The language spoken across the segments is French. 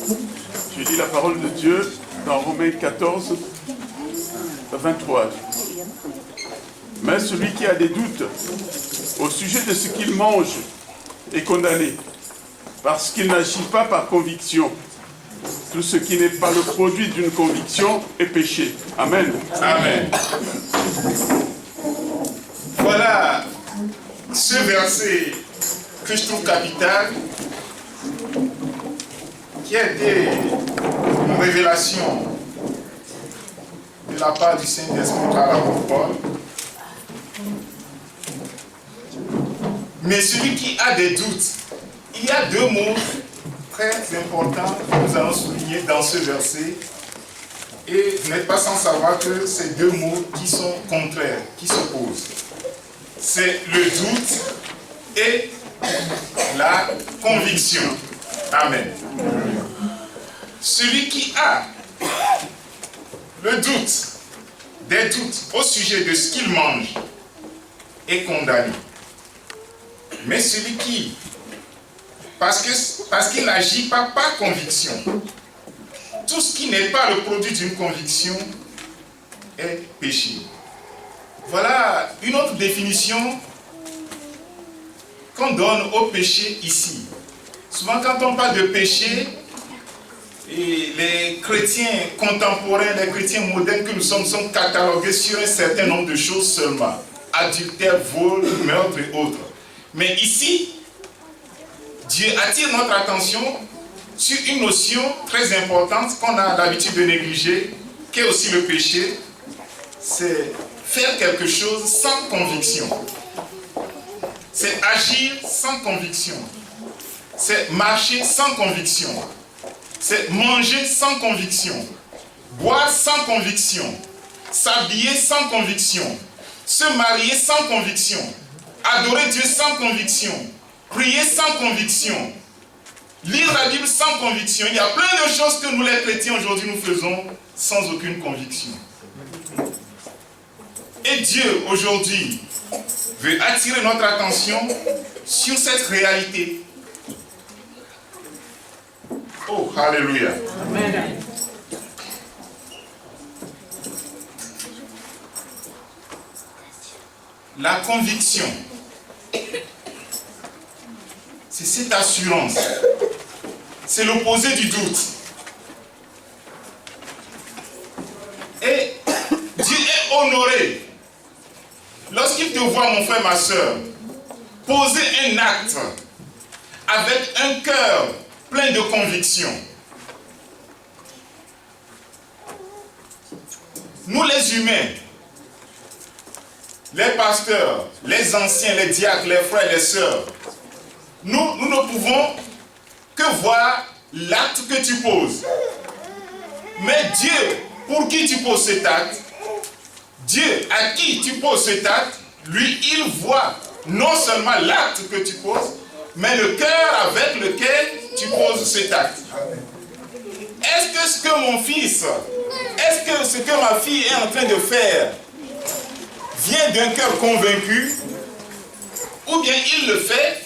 Je lis la parole de Dieu dans Romains 14, 23. Mais celui qui a des doutes au sujet de ce qu'il mange est condamné, parce qu'il n'agit pas par conviction. Tout ce qui n'est pas le produit d'une conviction est péché. Amen. Amen. Voilà ce verset que je trouve capital, qui a été une révélation de la part du Saint-Esprit par l'apôtre Paul. Mais celui qui a des doutes, il y a deux mots très importants que nous allons souligner dans ce verset. Et vous n'êtes pas sans savoir que ces deux mots qui sont contraires, qui s'opposent. C'est le doute et la conviction. Amen. Celui qui a le doute, des doutes au sujet de ce qu'il mange est condamné. Mais celui qui, parce qu'il n'agit pas par conviction, tout ce qui n'est pas le produit d'une conviction est péché. Voilà une autre définition qu'on donne au péché ici. Souvent quand on parle de péché, et les chrétiens contemporains, les chrétiens modernes que nous sommes catalogués sur un certain nombre de choses seulement. Adultère, vol, meurtre et autres. Mais ici, Dieu attire notre attention sur une notion très importante qu'on a l'habitude de négliger, qui est aussi le péché. C'est faire quelque chose sans conviction. C'est agir sans conviction. C'est marcher sans conviction. C'est manger sans conviction. Boire sans conviction. S'habiller sans conviction. Se marier sans conviction. Adorer Dieu sans conviction. Prier sans conviction. Lire la Bible sans conviction. Il y a plein de choses que nous les chrétiens aujourd'hui nous faisons sans aucune conviction. Et Dieu aujourd'hui veut attirer notre attention sur cette réalité. Oh, alléluia. Amen. La conviction, c'est cette assurance. C'est l'opposé du doute. Et Dieu est honoré lorsqu'il te voit, mon frère, ma soeur, poser un acte avec un cœur plein de conviction. Nous les humains, les pasteurs, les anciens, les diacres, les frères et les sœurs, nous ne pouvons que voir l'acte que tu poses. Mais Dieu, pour qui tu poses cet acte, Dieu à qui tu poses cet acte, lui, il voit non seulement l'acte que tu poses, mais le cœur avec lequel tu poses cet acte. Est-ce que ce que mon fils, est-ce que ce que ma fille est en train de faire vient d'un cœur convaincu, ou bien il le fait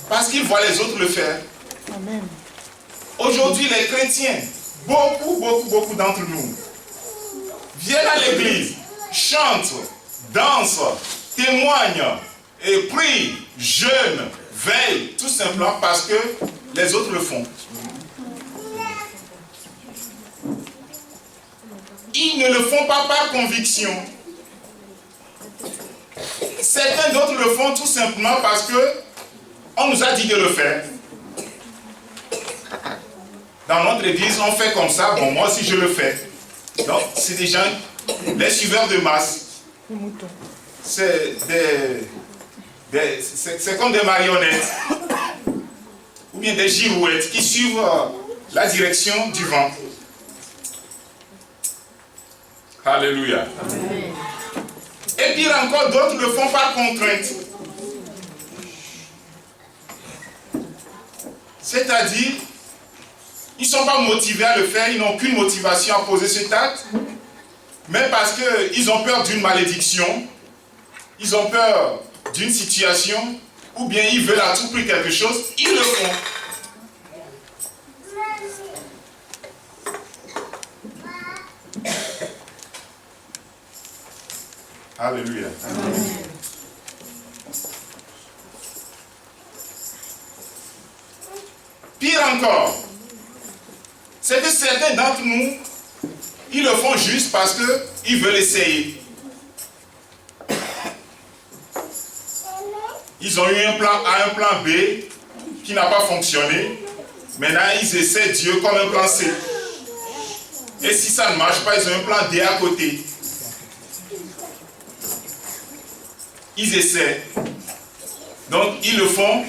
parce qu'il voit les autres le faire? Amen. Aujourd'hui, les chrétiens, beaucoup d'entre nous, viennent à l'église, chantent, dansent, témoignent, et prient, jeûnent, veillent, tout simplement parce que les autres le font. Ils ne le font pas par conviction. Certains d'autres le font tout simplement parce que on nous a dit de le faire. Dans notre église, on fait comme ça, bon, moi aussi je le fais. Donc, c'est des gens, les suiveurs de masse. C'est comme des marionnettes ou bien des girouettes qui suivent la direction du vent. Alléluia. Amen. Et pire encore, d'autres le font par contrainte. C'est-à-dire, ils ne sont pas motivés à le faire, ils n'ont aucune motivation à poser cet acte, mais parce qu'ils ont peur d'une malédiction, ils ont peur d'une situation, ou bien ils veulent à tout prix quelque chose, ils le font. Alléluia. Amen. Pire encore, c'est que certains d'entre nous, ils le font juste parce qu'ils veulent essayer. Ils ont eu un plan A, un plan B qui n'a pas fonctionné. Maintenant, ils essaient Dieu comme un plan C. Et si ça ne marche pas, ils ont un plan D à côté. Ils essaient. Donc, ils le font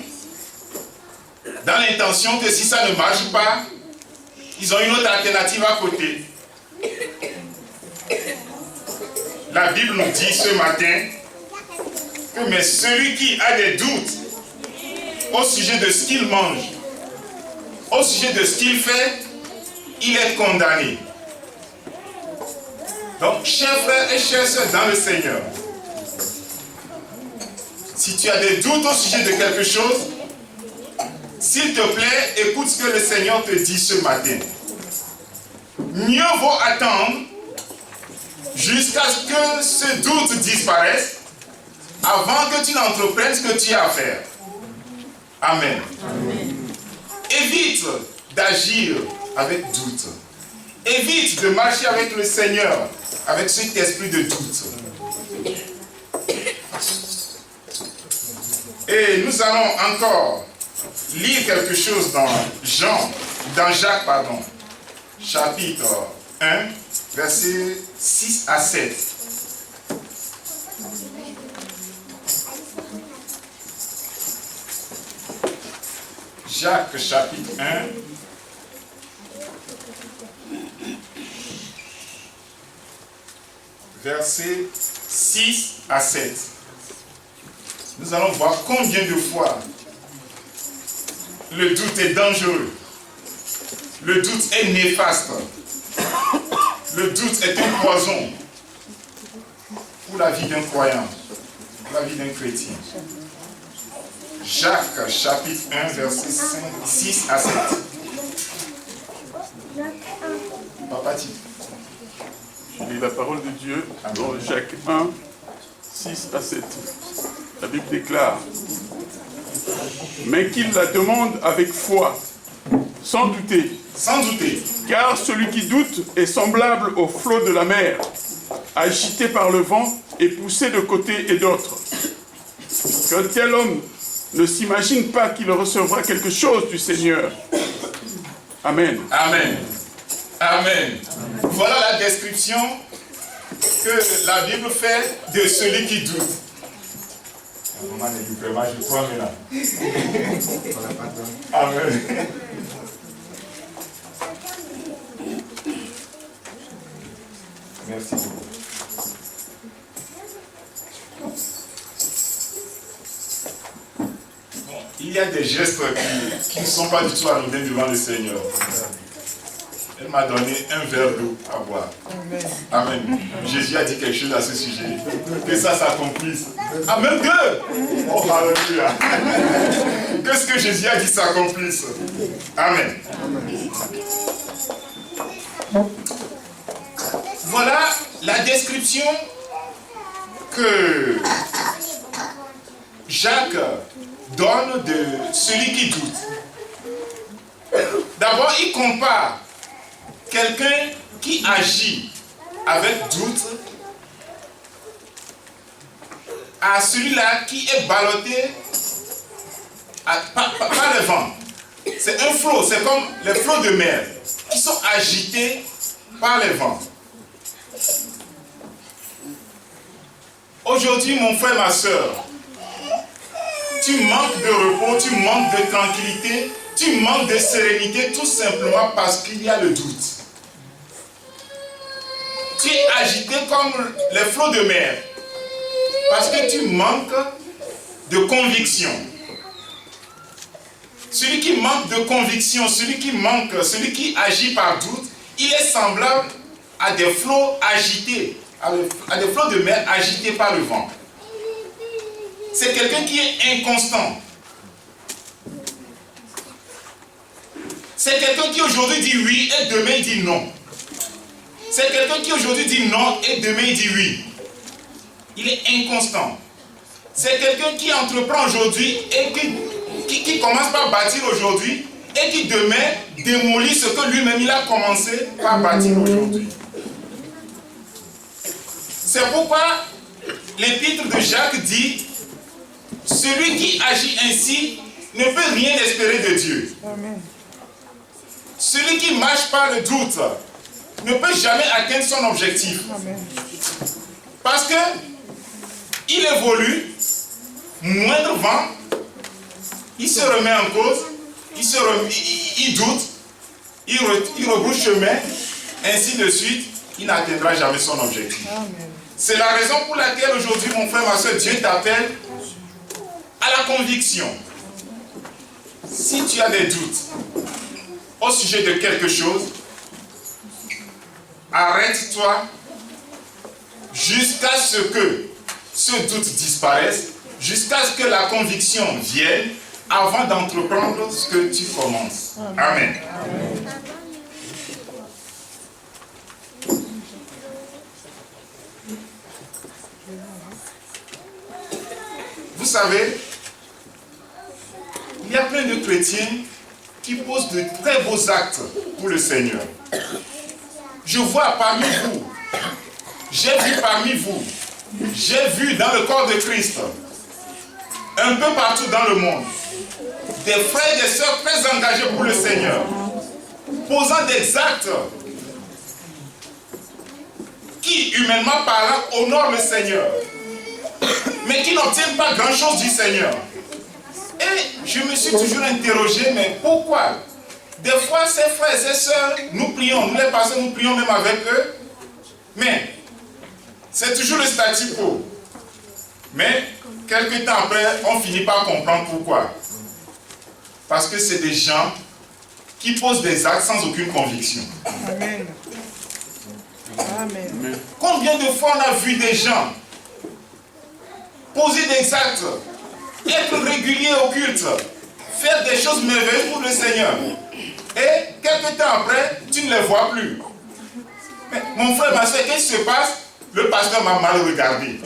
dans l'intention que si ça ne marche pas, ils ont une autre alternative à côté. La Bible nous dit ce matin que mais celui qui a des doutes au sujet de ce qu'il mange, au sujet de ce qu'il fait, il est condamné. Donc, chers frères et chères sœurs dans le Seigneur, si tu as des doutes au sujet de quelque chose, s'il te plaît, écoute ce que le Seigneur te dit ce matin. Mieux vaut attendre jusqu'à ce que ce doute disparaisse avant que tu n'entreprennes ce que tu as à faire. Amen. Amen. Évite d'agir avec doute. Évite de marcher avec le Seigneur avec cet esprit de doute. Et nous allons encore lire quelque chose dans Jacques, chapitre 1, versets 6 à 7. Jacques, chapitre 1, versets 6 à 7. Nous allons voir combien de fois le doute est dangereux. Le doute est néfaste. Le doute est un poison pour la vie d'un croyant, pour la vie d'un chrétien. Jacques, chapitre 1, versets 6 à 7. Papa, je lis la parole de Dieu dans Jacques 1, 6 à 7. La Bible déclare: mais qu'il la demande avec foi, sans douter. Sans douter. Car celui qui doute est semblable au flot de la mer, agité par le vent et poussé de côté et d'autre. Qu'un tel homme ne s'imagine pas qu'il recevra quelque chose du Seigneur. Amen. Amen. Amen. Voilà la description que la Bible fait de celui qui doute. Amen. Merci beaucoup. Il y a des gestes qui ne sont pas du tout anodins devant le Seigneur. Elle m'a donné un verre d'eau à boire. Amen. Jésus a dit quelque chose à ce sujet. Que ça s'accomplisse. Amen. Oh, alléluia. Que ce que Jésus a dit s'accomplisse. Amen. Voilà la description que Jacques donne de celui qui doute. D'abord, il compare quelqu'un qui agit avec doute à celui-là qui est ballotté par le vent. C'est un flot, c'est comme les flots de mer qui sont agités par les vents. Aujourd'hui, mon frère, ma soeur, tu manques de repos, tu manques de tranquillité, tu manques de sérénité tout simplement parce qu'il y a le doute. Tu es agité comme les flots de mer parce que tu manques de conviction. Celui qui manque de conviction, celui qui agit par doute, il est semblable à des flots agités, à des flots de mer agités par le vent. C'est quelqu'un qui est inconstant. C'est quelqu'un qui aujourd'hui dit oui et demain il dit non. C'est quelqu'un qui aujourd'hui dit non et demain il dit oui. il est inconstant. C'est quelqu'un qui entreprend aujourd'hui et qui commence par bâtir aujourd'hui et qui demain démolit ce que lui-même il a commencé par bâtir aujourd'hui. C'est pourquoi l'épître de Jacques dit: celui qui agit ainsi ne peut rien espérer de Dieu. Amen. Celui qui marche par le doute ne peut jamais atteindre son objectif. Amen. Parce que il évolue, moindre vent, il se remet en cause, il doute, il rebrousse chemin, ainsi de suite, il n'atteindra jamais son objectif. Amen. C'est la raison pour laquelle aujourd'hui, mon frère, ma soeur, Dieu t'appelle à la conviction. Si tu as des doutes au sujet de quelque chose, arrête-toi jusqu'à ce que ce doute disparaisse, jusqu'à ce que la conviction vienne avant d'entreprendre ce que tu commences. Amen. Amen. Vous savez, il y a plein de chrétiens qui posent de très beaux actes pour le Seigneur. Je vois parmi vous, j'ai vu parmi vous, j'ai vu dans le corps de Christ, un peu partout dans le monde, des frères et des sœurs très engagés pour le Seigneur, posant des actes qui, humainement parlant, honorent le Seigneur, mais qui n'obtiennent pas grand-chose du Seigneur. Et je me suis toujours interrogé, mais pourquoi? Des fois, ces frères et ces sœurs, nous prions, nous les pasteurs, nous prions même avec eux, mais c'est toujours le statu quo. Mais, quelques temps après, on finit par comprendre pourquoi. Parce que c'est des gens qui posent des actes sans aucune conviction. Amen. Amen. Combien de fois on a vu des gens poser des actes, être réguliers au culte, faire des choses merveilleuses pour le Seigneur. Et quelques temps après, tu ne les vois plus. Mais mon frère, ma soeur, qu'est-ce qui se passe? Le pasteur m'a mal regardé.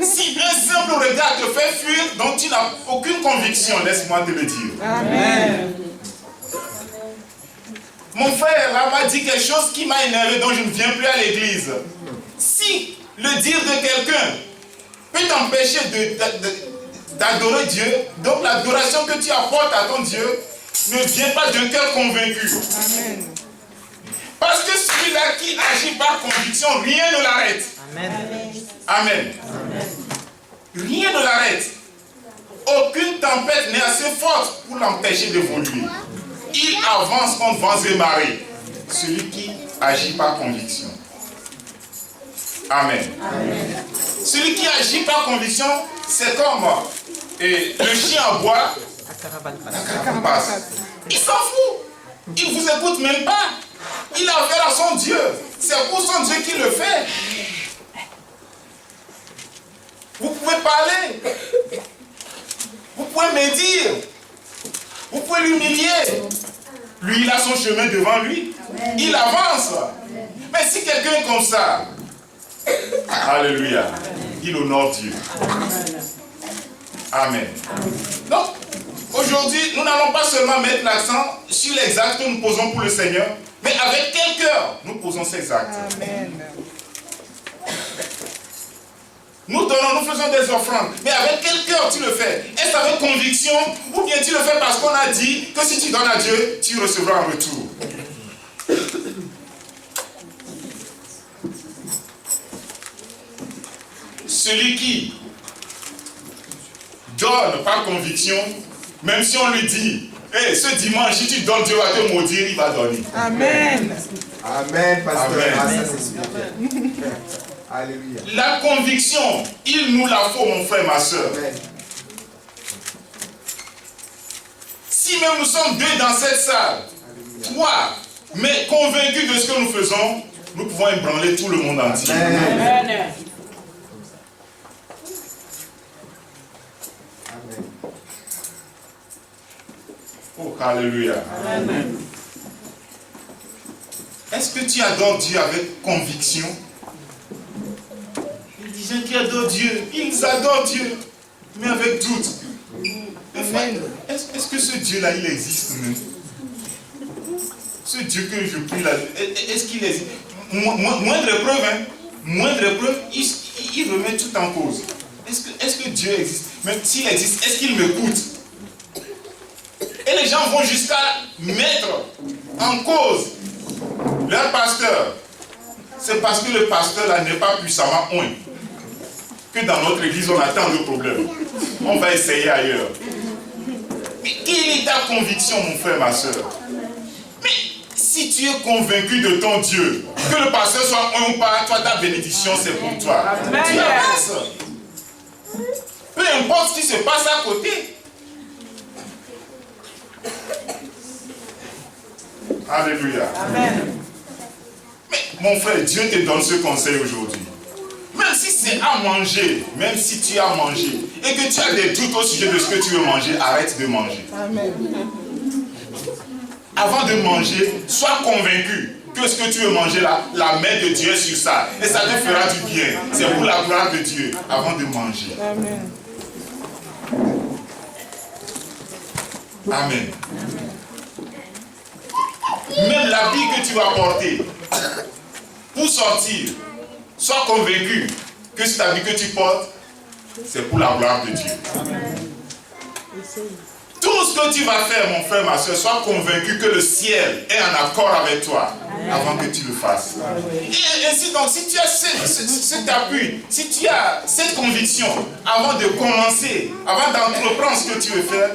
Si un simple regard te fait fuir, donc tu n'as aucune conviction, laisse-moi te le dire. Amen. Mon frère là m'a dit quelque chose qui m'a énervé, donc je ne viens plus à l'église. Si le dire de quelqu'un peut t'empêcher d'adorer Dieu, donc l'adoration que tu apportes à ton Dieu ne vient pas d'un cœur convaincu. Amen. Parce que celui-là qui agit par conviction, rien ne l'arrête. Amen. Amen. Amen. Rien ne l'arrête. Aucune tempête n'est assez forte pour l'empêcher d'évoluer. Il avance contre vents et marées. Celui qui agit par conviction. Amen. Amen. Celui qui agit par conviction, c'est comme le chien à bois, la carapace. Il s'en fout. Il ne vous écoute même pas. Il a affaire à son Dieu. C'est pour son Dieu qu'il le fait. Vous pouvez parler. Vous pouvez médire. Vous pouvez l'humilier. Lui, il a son chemin devant lui. Il avance. Mais si quelqu'un est comme ça, alléluia, il honore Dieu. Amen. Donc, aujourd'hui, nous n'allons pas seulement mettre l'accent sur les actes que nous posons pour le Seigneur, mais avec quel cœur nous posons ces actes. Amen. Nous donnons, nous faisons des offrandes, mais avec quel cœur tu le fais? Est-ce avec conviction ou bien tu le fais parce qu'on a dit que si tu donnes à Dieu, tu recevras en retour? Celui qui donne par conviction, même si on lui dit, hey, ce dimanche, si tu donnes, Dieu va te maudire, il va donner. Amen. Amen, pasteur. Amen. Amen. Alléluia. La conviction, il nous la faut, mon frère, ma soeur. Amen. Si même nous sommes deux dans cette salle, trois, mais convaincus de ce que nous faisons, nous pouvons ébranler tout le monde entier. Amen. Amen. Oh, alléluia. Amen. Est-ce que tu adores Dieu avec conviction? Les gens qui adorent Dieu, ils adorent Dieu, mais avec doute. Est-ce que ce Dieu-là, il existe même? Ce Dieu que je prie là, est-ce qu'il existe? Moindre preuve, hein? Moindre preuve, il remet tout en cause. Est-ce que Dieu existe? Même s'il existe, est-ce qu'il m'écoute? Et les gens vont jusqu'à mettre en cause leur pasteur. C'est parce que le pasteur là n'est pas puissamment oint que dans notre église on attend le problème. On va essayer ailleurs. Mais quelle est ta conviction, mon frère, ma soeur? Mais si tu es convaincu de ton Dieu, que le pasteur soit oint ou pas, toi ta bénédiction c'est pour toi. Tu avances. Peu importe ce qui se passe à côté. Alléluia. Amen. Mais mon frère, Dieu te donne ce conseil aujourd'hui. Même si c'est à manger, même si tu as mangé et que tu as des doutes au sujet de ce que tu veux manger, arrête de manger. Amen. Avant de manger, sois convaincu que ce que tu veux manger là, la main de Dieu est sur ça. Et ça te fera du bien. C'est pour la gloire de Dieu avant de manger. Amen. Amen. Même l'habit que tu vas porter pour sortir, sois convaincu que cet habit que tu portes, c'est pour la gloire de Dieu. Tout ce que tu vas faire, mon frère, ma soeur, sois convaincu que le ciel est en accord avec toi avant que tu le fasses. Et ainsi donc, si tu as cet appui, si tu as cette conviction avant de commencer, avant d'entreprendre ce que tu veux faire,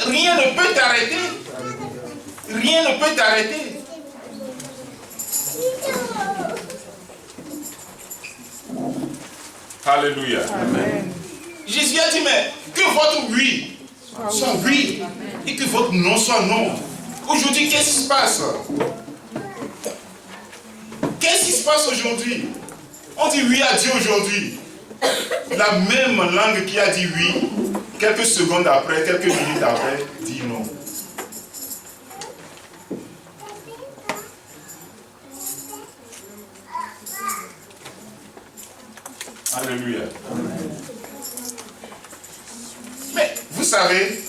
rien ne peut t'arrêter. Rien ne peut t'arrêter. Alléluia. Amen. Jésus a dit, mais que votre oui soit oui et que votre non soit non. Aujourd'hui, qu'est-ce qui se passe? Qu'est-ce qui se passe aujourd'hui? On dit oui à Dieu aujourd'hui. La même langue qui a dit oui, quelques secondes après, quelques minutes après, dit non. Alléluia. Mais vous savez,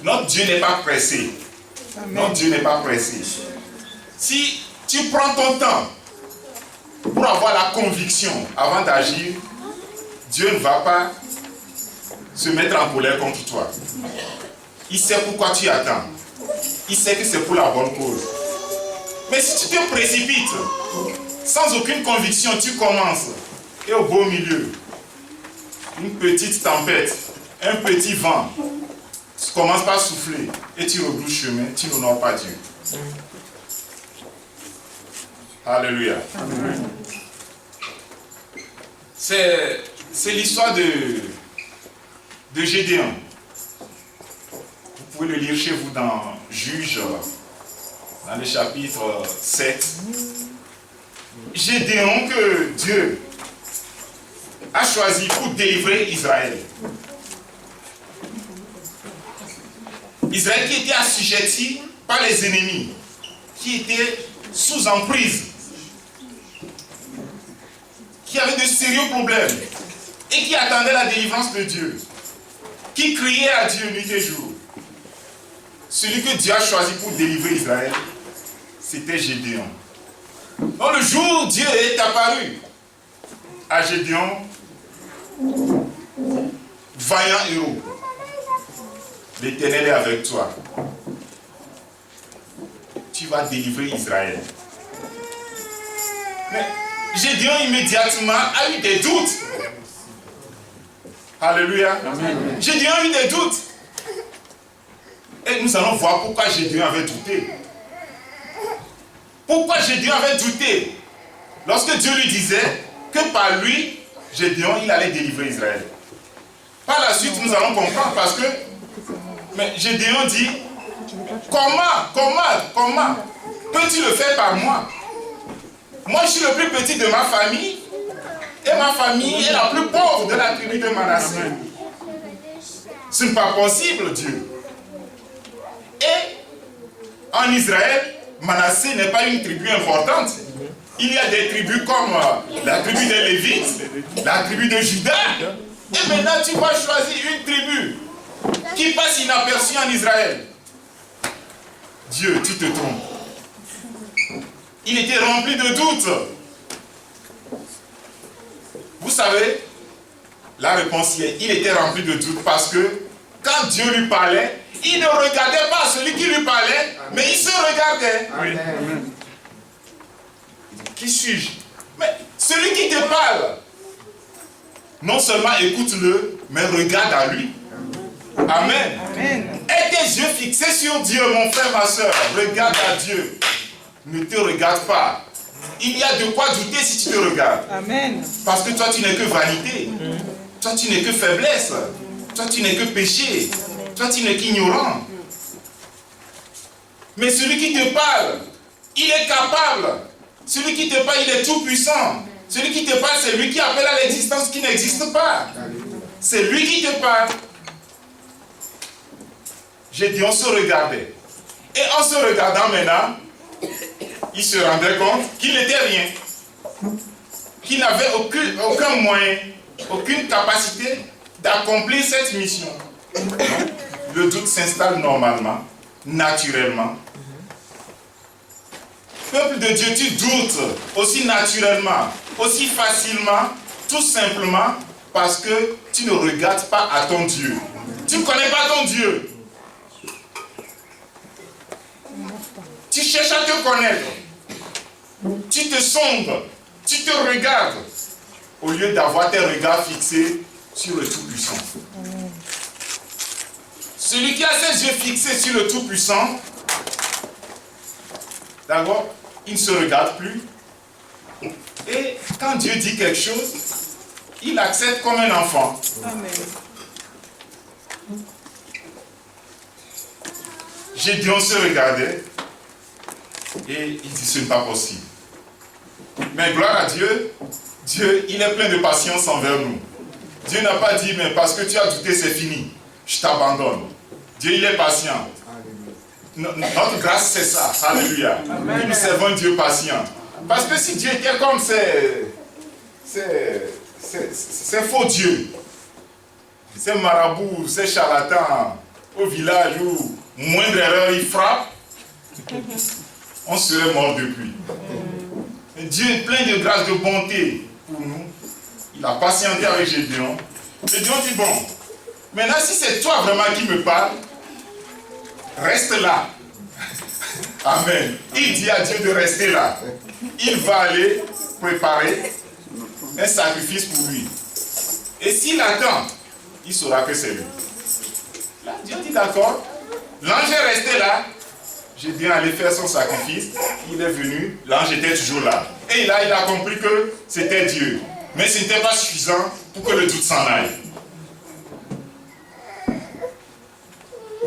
notre Dieu n'est pas pressé. Notre Dieu n'est pas pressé. Si tu prends ton temps pour avoir la conviction avant d'agir, Dieu ne va pas se mettre en colère contre toi. Il sait pourquoi tu attends. Il sait que c'est pour la bonne cause. Mais si tu te précipites, sans aucune conviction, tu commences. Et au beau milieu, une petite tempête, un petit vent, tu commences par souffler et tu rebrousses chemin, tu n'honores pas Dieu. Alléluia. Amen. C'est l'histoire de Gédéon. Vous pouvez le lire chez vous dans Juges, dans le chapitre 7. Gédéon que Dieu a choisi pour délivrer Israël. Israël qui était assujetti par les ennemis, qui était sous emprise, qui avait de sérieux problèmes et qui attendait la délivrance de Dieu, qui criait à Dieu nuit et jour. Celui que Dieu a choisi pour délivrer Israël, c'était Gédéon. Donc le jour où Dieu est apparu à Gédéon, vaillant héros, l'Éternel est avec toi. Tu vas délivrer Israël. Mais Gédéon immédiatement a eu des doutes. Alléluia. Amen. Gédéon a eu des doutes. Et nous allons voir pourquoi Gédéon avait douté. Pourquoi Gédéon avait douté lorsque Dieu lui disait que par lui, Gédéon, il allait délivrer Israël. Par la suite, nous allons comprendre parce que mais Gédéon dit, comment peux-tu le faire par moi? Moi, je suis le plus petit de ma famille et ma famille est la plus pauvre de la tribu de Manassé. Ce n'est pas possible, Dieu. Et en Israël, Manassé n'est pas une tribu importante. il y a des tribus comme la tribu des Lévites, la tribu de Juda. Et maintenant, tu vas choisir une tribu qui passe inaperçue en Israël. Dieu, tu te trompes. Il était rempli de doutes. Vous savez, la réponse est, il était rempli de doutes parce que quand Dieu lui parlait, il ne regardait pas celui qui lui parlait, mais il se regardait. Amen. Qui suis-je? Mais celui qui te parle, non seulement écoute-le, mais regarde à lui. Amen. Amen. Et tes yeux fixés sur Dieu, mon frère, ma soeur. Regarde à Dieu. Ne te regarde pas. Il y a de quoi douter si tu te regardes. Amen. Parce que toi, tu n'es que vanité. Toi, tu n'es que faiblesse. Toi, tu n'es que péché. Toi, tu n'es qu'ignorant. Mais celui qui te parle, il est capable. Celui qui te parle, il est tout puissant. Celui qui te parle, c'est lui qui appelle à l'existence qui n'existe pas. C'est lui qui te parle. J'ai dit, on se regardait. Et en se regardant maintenant, il se rendait compte qu'il n'était rien. Qu'il n'avait aucun moyen, aucune capacité d'accomplir cette mission. Le doute s'installe normalement, naturellement. Peuple de Dieu, tu doutes aussi naturellement, aussi facilement, tout simplement parce que tu ne regardes pas à ton Dieu. Tu ne connais pas ton Dieu. Tu cherches à te connaître. Tu te sondes. Tu te regardes. Au lieu d'avoir tes regards fixés sur le Tout-Puissant. Celui qui a ses yeux fixés sur le Tout-Puissant, d'abord, il ne se regarde plus. Et quand Dieu dit quelque chose, il accepte comme un enfant. Amen. J'ai dit, on se regardait. Et il dit, ce n'est pas possible. Mais gloire à Dieu, Dieu, il est plein de patience envers nous. Dieu n'a pas dit, mais parce que tu as douté, c'est fini. Je t'abandonne. Dieu, il est patient. Notre grâce, c'est ça. Alléluia. Et nous servons un Dieu patient. Parce que si Dieu était comme ces faux dieux, ces marabouts, ces charlatans au village où moindre erreur il frappe, on serait mort depuis. Mais Dieu est plein de grâce, de bonté pour nous. Il a patienté avec Gédéon. Gédéon dit, bon, maintenant si c'est toi vraiment qui me parles, reste là. Amen. Il dit à Dieu de rester là. Il va aller préparer un sacrifice pour lui. Et s'il attend, il saura que c'est lui. Là, Dieu dit d'accord. L'ange est resté là. Gédéon allait faire son sacrifice. Il est venu. L'ange était toujours là. Et là, il a compris que c'était Dieu. Mais ce n'était pas suffisant pour que le doute s'en aille.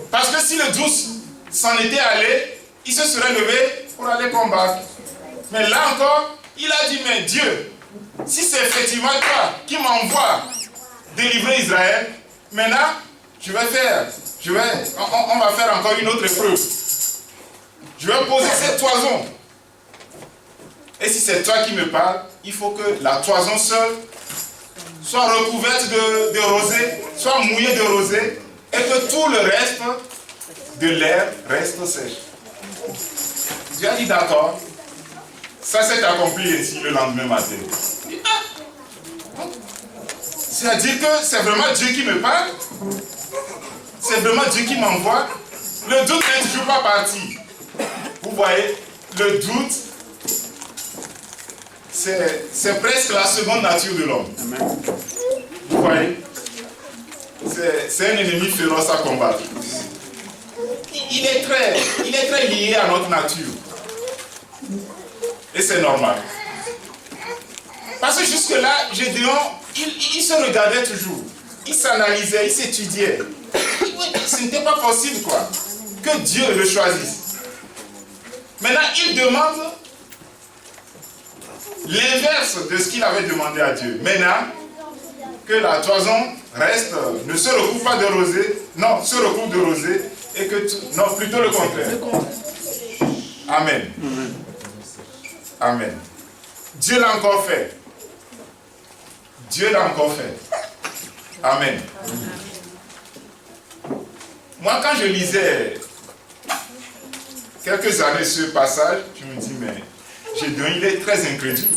Parce que si le doute s'en était allé, il se serait levé pour aller combattre. Mais là encore, il a dit, mais Dieu, si c'est effectivement toi qui m'envoie délivrer Israël, maintenant, on va faire encore une autre épreuve. Je vais poser cette toison. Et si c'est toi qui me parles, il faut que la toison seule soit recouverte de rosée, soit mouillée de rosée, et que tout le reste de l'air reste sèche. Dieu a dit d'accord. Ça s'est accompli ainsi le lendemain matin. C'est-à-dire que c'est vraiment Dieu qui me parle. C'est vraiment Dieu qui m'envoie. Le doute n'est toujours pas parti. Vous voyez, le doute, c'est presque la seconde nature de l'homme. Vous voyez, c'est un ennemi féroce à combattre. Il est très lié à notre nature. Et c'est normal. Parce que jusque-là, Gédéon, il se regardait toujours. Il s'analysait, il s'étudiait. Ce n'était pas possible, quoi, que Dieu le choisisse. Maintenant, il demande l'inverse de ce qu'il avait demandé à Dieu. Maintenant, que la toison reste, ne se recouvre pas de rosée, non, se recouvre de rosée, et que non, plutôt le contraire. Amen. Amen. Dieu l'a encore fait. Dieu l'a encore fait. Amen. Moi, quand je lisais quelques années ce passage, je me dis, mais Gédéon, il est très incrédule.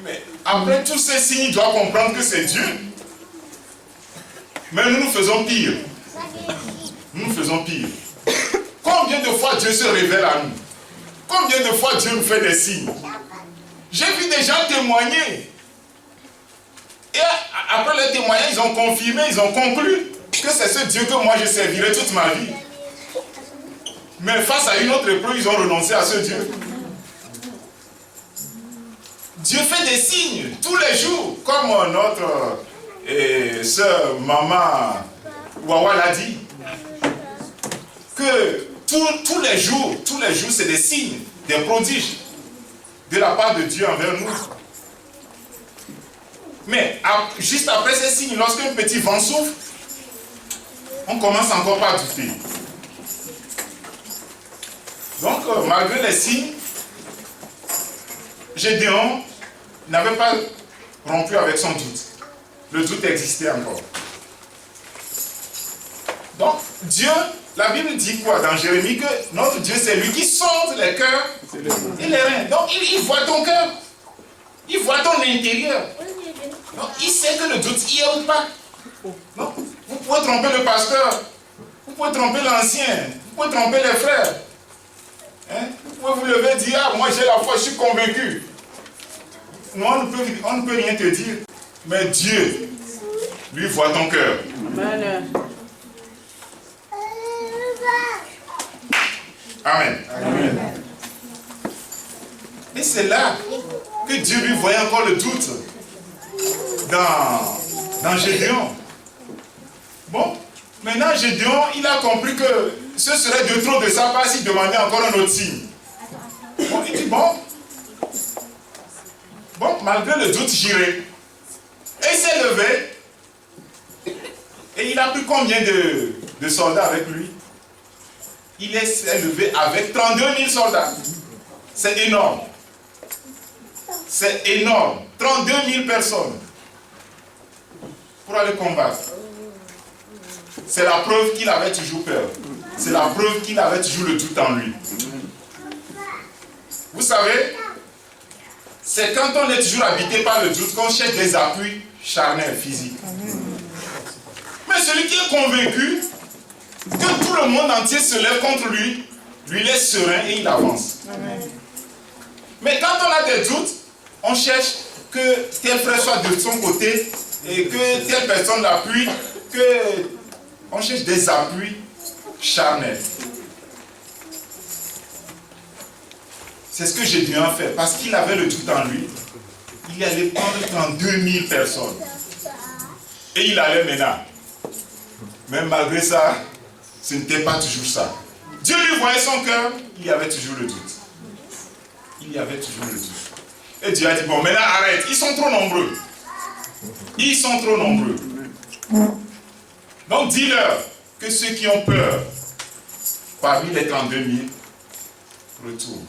Mais après tous ces signes, il doit comprendre que c'est Dieu. Mais nous faisons pire. Nous faisons pire. Combien de fois Dieu se révèle à nous? Combien de fois Dieu nous fait des signes? J'ai vu des gens témoigner. Et après le témoignage, ils ont confirmé, ils ont conclu que c'est ce Dieu que moi je servirai toute ma vie. Mais face à une autre épreuve, ils ont renoncé à ce Dieu. Dieu fait des signes tous les jours, comme notre sœur, maman Wawa l'a dit. Que tous les jours, c'est des signes, des prodiges de la part de Dieu envers nous. Mais juste après ces signes, lorsqu'un petit vent souffle, on commence encore pas à douter. Donc, malgré les signes, Gédéon n'avait pas rompu avec son doute. Le doute existait encore. Donc, Dieu, la Bible dit quoi dans Jérémie? Que notre Dieu, c'est lui qui sonde les cœurs et les reins. Donc, il voit ton cœur. Il voit ton intérieur. Donc, il sait que le doute y est ou pas. Donc, vous pouvez tromper le pasteur. Vous pouvez tromper l'ancien. Vous pouvez tromper les frères. Hein? Vous pouvez vous lever et dire, ah, moi j'ai la foi, je suis convaincu. Non, on ne peut rien te dire. Mais Dieu, lui, voit ton cœur. Amen. Amen. Amen. Et c'est là que Dieu lui voyait encore le doute dans Gédéon. Bon, maintenant Gédéon, il a compris que ce serait de trop de sa part s'il demandait encore un autre signe. Bon, il dit bon, malgré le doute, j'irai. Et il s'est levé. Et il a pris combien de soldats avec lui? Il s'est levé avec 32 000 soldats. C'est énorme. C'est énorme. 32 000 personnes pour aller combattre. C'est la preuve qu'il avait toujours peur. C'est la preuve qu'il avait toujours le doute en lui. Vous savez, c'est quand on est toujours habité par le doute qu'on cherche des appuis charnels, physiques. Mais celui qui est convaincu que tout le monde entier se lève contre lui, lui laisse serein et il avance. Mais quand on a des doutes, on cherche que tel frère soit de son côté et que telle personne l'appuie, on cherche des appuis charnels. C'est ce que Gédéon a fait, parce qu'il avait le doute en lui. Il allait prendre 32 000 personnes. Et il allait maintenant. Mais malgré ça, ce n'était pas toujours ça. Dieu lui voyait son cœur, il y avait toujours le doute. Il y avait toujours le doute. Et Dieu a dit, bon, maintenant arrête, ils sont trop nombreux. Ils sont trop nombreux. Donc dis-leur que ceux qui ont peur, parmi les 32 000, retournent.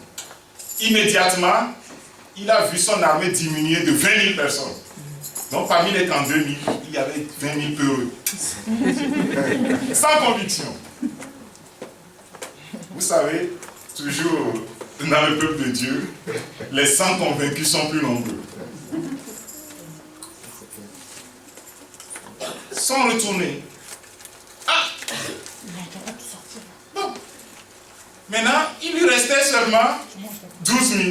Immédiatement, il a vu son armée diminuer de 20 000 personnes. Donc parmi les 32 000, il y avait 20 000 peureux. Sans conviction. Vous savez, toujours dans le peuple de Dieu, les sans convaincus sont plus nombreux. Sont retournés. Ah! Bon. Maintenant, il lui restait seulement 12 000.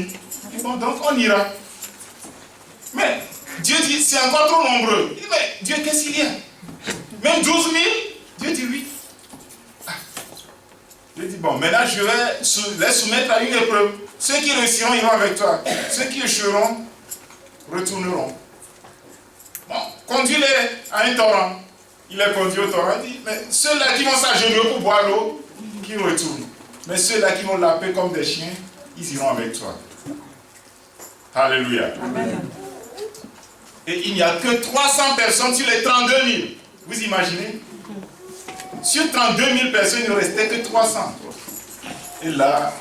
Bon, donc on ira. Mais Dieu dit, c'est encore trop nombreux. Il dit, mais Dieu, qu'est-ce qu'il y a? Même 12 000? Dieu dit oui. Ah. Dieu dit, bon, maintenant je vais les soumettre à une épreuve. Ceux qui réussiront iront avec toi. Ceux qui échoueront retourneront. Bon, conduis-les à un torrent. Il les conduit au torrent. Il dit, mais ceux-là qui vont s'agenouiller pour boire l'eau, qu'ils retournent. Mais ceux-là qui vont laper comme des chiens, ils iront avec toi. Alléluia. Amen. Et il n'y a que 300 personnes sur les 32 000. Vous imaginez? Sur 32 000 personnes, il ne restait que 300. Et là,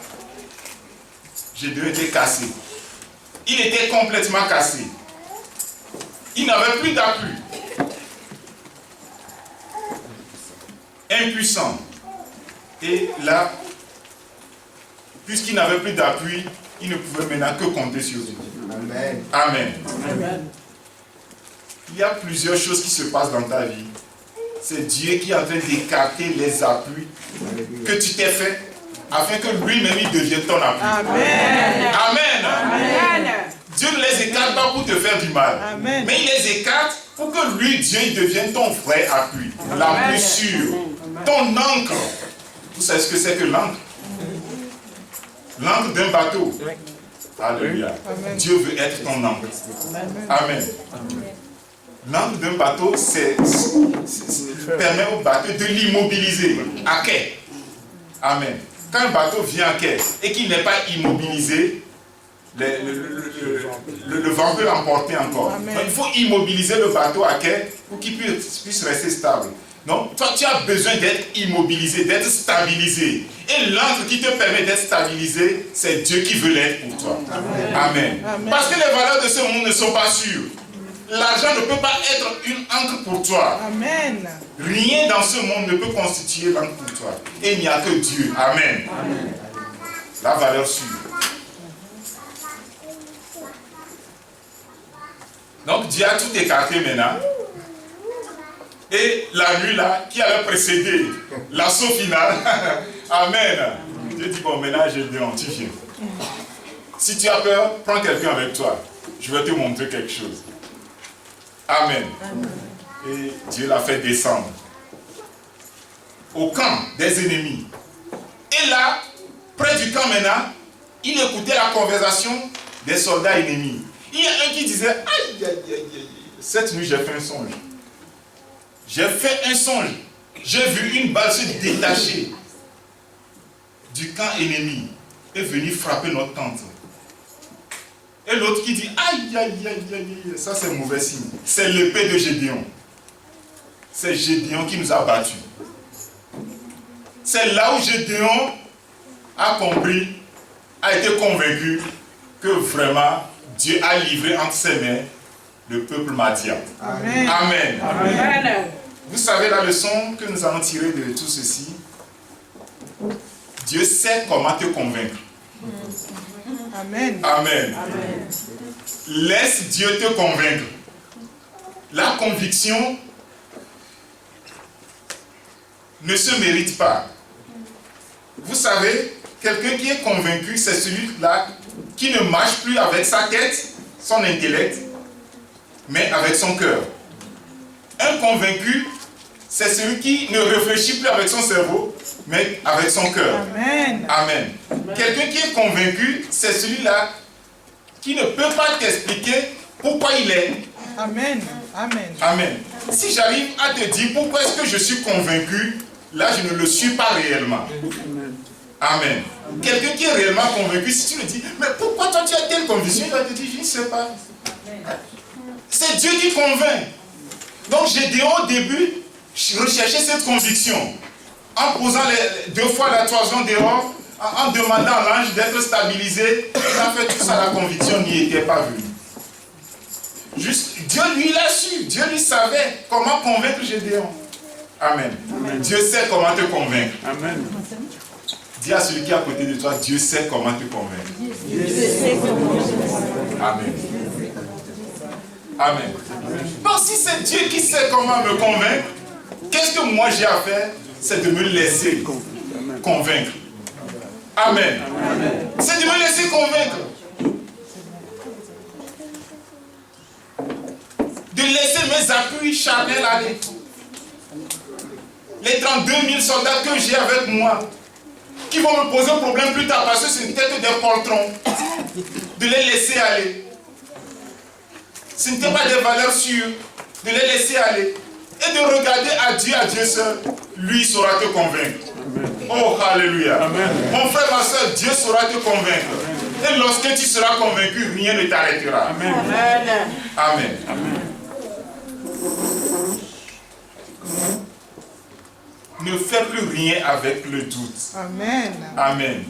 Gédéon était cassé. il était complètement cassé. Il n'avait plus d'appui. Impuissant. Et là, puisqu'il n'avait plus d'appui, il ne pouvait maintenant que compter sur Dieu. Amen. Amen. Amen. Il y a plusieurs choses qui se passent dans ta vie. C'est Dieu qui est en train d'écarter les appuis que tu t'es fait afin que lui-même il devienne ton appui. Amen. Amen. Amen. Dieu ne les écarte pas pour te faire du mal. Amen. Mais il les écarte pour que lui, Dieu, il devienne ton vrai appui. L'appui sûr. Ton ancre. Vous savez ce que c'est que l'ancre? L'ancre d'un bateau. Alléluia. Dieu veut être ton ancre. Amen. L'ancre d'un bateau, permet au bateau de l'immobiliser à quai. Amen. Quand un bateau vient à quai et qu'il n'est pas immobilisé, le vent peut l'emporter encore. Donc, il faut immobiliser le bateau à quai pour qu'il puisse rester stable. Donc, toi, tu as besoin d'être immobilisé, d'être stabilisé. Et l'ancre qui te permet d'être stabilisé, c'est Dieu qui veut l'être pour toi. Amen. Amen. Parce que les valeurs de ce monde ne sont pas sûres. L'argent ne peut pas être une encre pour toi. Amen. Rien dans ce monde ne peut constituer l'encre pour toi. Et il n'y a que Dieu. Amen. Amen. La valeur sûre. Donc Dieu a tout écarté maintenant. Et la nuit là, qui avait précédé l'assaut final, Amen. Dieu dit, bon, maintenant j'ai bien, tu viens. Si tu as peur, prends quelqu'un avec toi. Je vais te montrer quelque chose. Amen. Et Dieu l'a fait descendre au camp des ennemis. Et là, près du camp maintenant, il écoutait la conversation des soldats ennemis. Il y a un qui disait, aïe, aïe, aïe, aïe, cette nuit j'ai fait un songe. J'ai fait un songe. J'ai vu une balle se détacher du camp ennemi et venir frapper notre tente. Et l'autre qui dit, aïe, aïe, aïe, aïe, ça c'est mauvais signe. C'est l'épée de Gédéon. C'est Gédéon qui nous a battus. C'est là où Gédéon a compris, a été convaincu que vraiment Dieu a livré entre ses mains le peuple Madian. Amen. Amen. Amen. Vous savez la leçon que nous allons tirer de tout ceci? Dieu sait comment te convaincre. Amen. Amen. Amen. Laisse Dieu te convaincre. La conviction ne se mérite pas. Vous savez, quelqu'un qui est convaincu, c'est celui-là qui ne marche plus avec sa tête, son intellect, mais avec son cœur. Un convaincu, c'est celui qui ne réfléchit plus avec son cerveau, mais avec son cœur. Amen. Amen. Quelqu'un qui est convaincu, c'est celui-là qui ne peut pas t'expliquer pourquoi il est. Amen. Amen. Amen. Si j'arrive à te dire pourquoi est-ce que je suis convaincu, là je ne le suis pas réellement. Amen. Quelqu'un qui est réellement convaincu, si tu le dis, mais pourquoi toi tu as telle conviction, il va te dire, je ne sais pas. C'est Dieu qui convainc. Donc Gédéon au début, recherchait cette conviction. En posant deux fois la toison dehors, en demandant à l'ange d'être stabilisé, il a fait tout ça, la conviction n'y était pas venue. Juste, Dieu lui l'a su, Dieu lui savait comment convaincre Gédéon. Amen. Amen. Dieu sait comment te convaincre. Amen. Dis à celui qui est à côté de toi, Dieu sait comment te convaincre. Dieu sait comment te convaincre. Amen. Amen. Donc si c'est Dieu qui sait comment me convaincre, qu'est-ce que moi j'ai à faire? C'est de me laisser convaincre. Amen. C'est de me laisser convaincre. De laisser mes appuis charnels aller. Les 32 000 soldats que j'ai avec moi, qui vont me poser un problème plus tard parce que ce n'était que des poltrons. De les laisser aller. Ce n'était pas des valeurs sûres. De les laisser aller. Et de regarder à Dieu seul. Lui saura te convaincre. Amen. Oh, alléluia. Amen. Mon frère, ma soeur, Dieu saura te convaincre. Et lorsque tu seras convaincu, rien ne t'arrêtera. Amen. Amen. Amen. Amen. Ne fais plus rien avec le doute. Amen. Amen.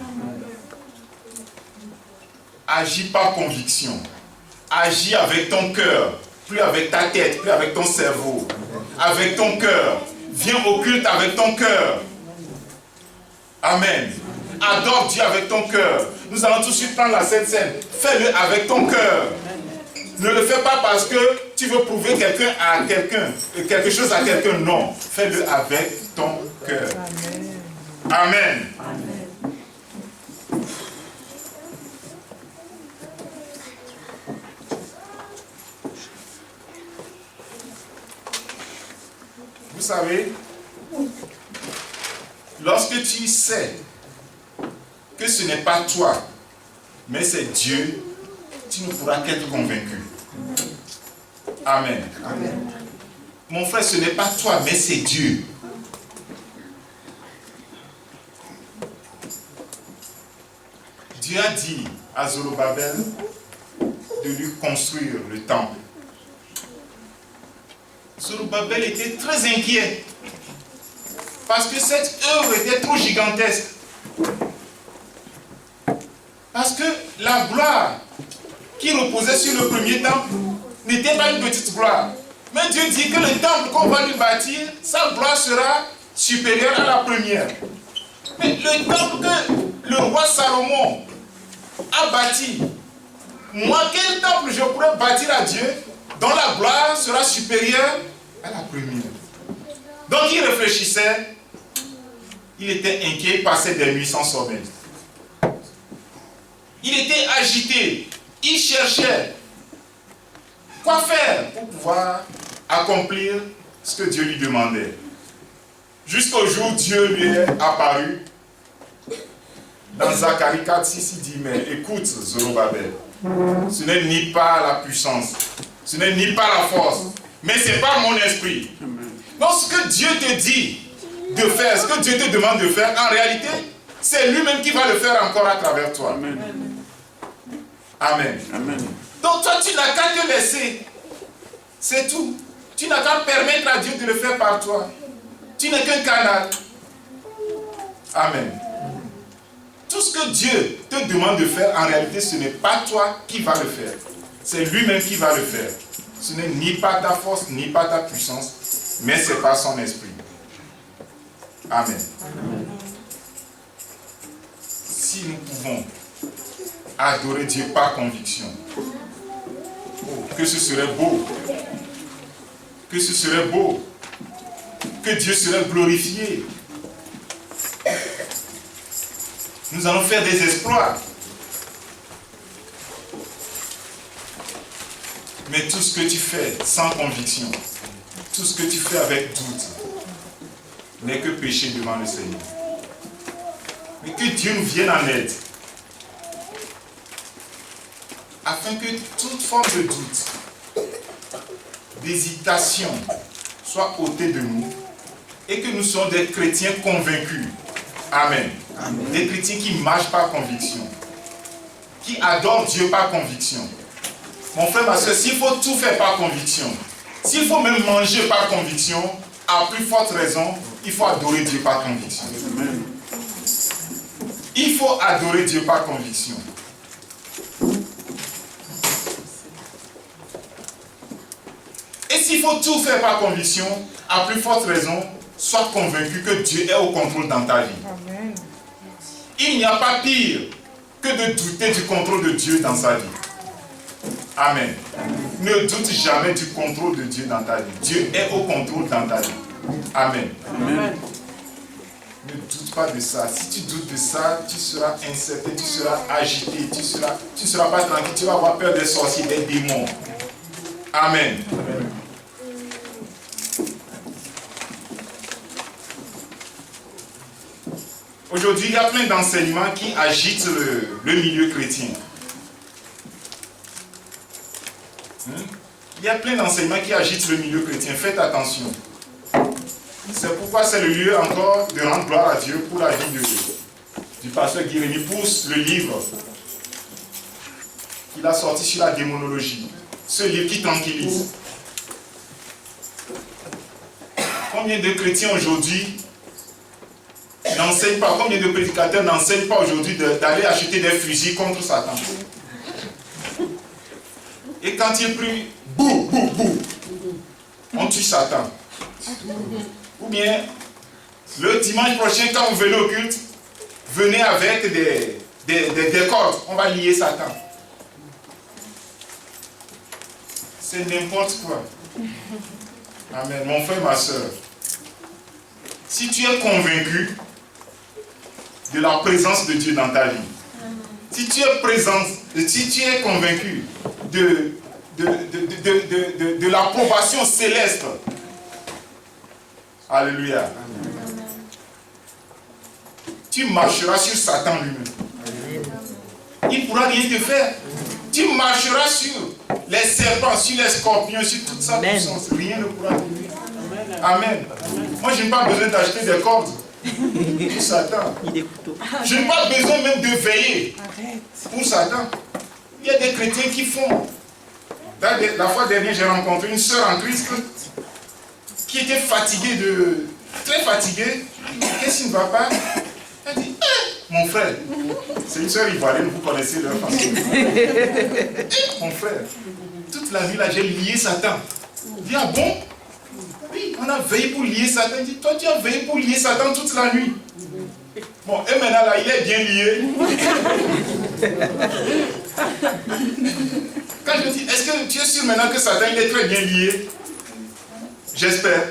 Agis par conviction. agis avec ton cœur, plus avec ta tête, plus avec ton cerveau. Avec ton cœur. Viens au culte avec ton cœur. Amen. Adore Dieu avec ton cœur. Nous allons tout de suite prendre la Sainte Seine. Fais-le avec ton cœur. Ne le fais pas parce que tu veux prouver quelque chose à quelqu'un. Non. Fais-le avec ton cœur. Amen. Vous savez, lorsque tu sais que ce n'est pas toi, mais c'est Dieu, tu ne pourras qu'être convaincu. Amen. Amen. Mon frère, ce n'est pas toi, mais c'est Dieu. Dieu a dit à Zorobabel de lui construire le temple. Zorobabel était très inquiet parce que cette œuvre était trop gigantesque. Parce que la gloire qui reposait sur le premier temple n'était pas une petite gloire. Mais Dieu dit que le temple qu'on va lui bâtir, sa gloire sera supérieure à la première. Mais le temple que le roi Salomon a bâti, moi, quel temple je pourrais bâtir à Dieu dont la gloire sera supérieure à la première? Donc il réfléchissait, il était inquiet, il passait des nuits sans sommeil. Il était agité, il cherchait quoi faire pour pouvoir accomplir ce que Dieu lui demandait. Jusqu'au jour où Dieu lui est apparu. Dans Zacharie 4:6, il dit, mais écoute Zorobabel, ce n'est ni pas la puissance, ce n'est ni pas la force, mais c'est par mon esprit. Donc ce que Dieu te dit de faire, ce que Dieu te demande de faire, en réalité, c'est lui-même qui va le faire encore à travers toi. Amen. Amen. Amen. Donc toi, tu n'as qu'à te laisser. C'est tout. Tu n'as qu'à permettre à Dieu de le faire par toi. Tu n'es qu'un canal. Amen. Tout ce que Dieu te demande de faire, en réalité, ce n'est pas toi qui vas le faire. C'est lui-même qui va le faire. Ce n'est ni par ta force, ni par ta puissance, mais c'est par son esprit. Amen. Amen. Si nous pouvons adorer Dieu par conviction, oh, que ce serait beau. Que ce serait beau. Que Dieu serait glorifié. Nous allons faire des exploits. Mais tout ce que tu fais sans conviction, tout ce que tu fais avec doute, n'est que péché devant le Seigneur. Mais que Dieu nous vienne en aide. Afin que toute forme de doute, d'hésitation soit ôtée de nous et que nous soyons des chrétiens convaincus. Amen. Amen. Des chrétiens qui marchent par conviction, qui adorent Dieu par conviction. Mon frère, ma soeur, s'il faut tout faire par conviction, s'il faut même manger par conviction, à plus forte raison, il faut adorer Dieu par conviction. Amen. Il faut adorer Dieu par conviction. Et s'il faut tout faire par conviction, à plus forte raison, sois convaincu que Dieu est au contrôle dans ta vie. Amen. Il n'y a pas pire que de douter du contrôle de Dieu dans sa vie. Amen. Ne doute jamais du contrôle de Dieu dans ta vie. Dieu est au contrôle dans ta vie. Amen. Amen. Ne doute pas de ça. Si tu doutes de ça, tu seras incertain, tu seras agité, tu seras pas tranquille, tu vas avoir peur des sorciers, des démons. Amen. Amen. Aujourd'hui, il y a plein d'enseignements qui agitent le milieu chrétien. Il y a plein d'enseignements qui agitent le milieu chrétien. Faites attention. C'est pourquoi c'est le lieu encore de rendre gloire à Dieu pour la vie du pasteur Guérémy, pour le livre qu'il a sorti sur la démonologie. Ce livre qui tranquillise. Combien de chrétiens aujourd'hui n'enseignent pas, combien de prédicateurs n'enseignent pas aujourd'hui d'aller acheter des fusils contre Satan? Et quand tu es pris, bouh, bouh, bouh, on tue Satan. Ou bien, le dimanche prochain, quand vous venez au culte, venez avec des cordes, on va lier Satan. C'est n'importe quoi. Amen. Mon frère, ma soeur, si tu es convaincu de la présence de Dieu dans ta vie, si tu es convaincu de l'approbation céleste, alléluia, tu marcheras sur Satan lui-même. Il ne pourra rien te faire. Tu marcheras sur les serpents, sur les scorpions, sur toute sa puissance. Rien ne pourra te faire. Amen. Moi, je n'ai pas besoin d'acheter des cordes pour Satan. Je n'ai pas besoin même de veiller pour Satan. Il y a des chrétiens qui font. La fois dernière, j'ai rencontré une sœur en Christ qui était fatiguée, très fatiguée. Qu'est-ce qui ne va pas? Elle dit, mon frère, c'est une sœur ivoirienne, vous connaissez leur façon. Mon frère, toute la nuit là, j'ai lié Satan. Il dit, ah bon? Oui, on a veillé pour lier Satan. Il dit, toi tu as veillé pour lier Satan toute la nuit. Bon, et maintenant là, il est bien lié. Quand je dis, est-ce que tu es sûr maintenant que Satan il est très bien lié? J'espère.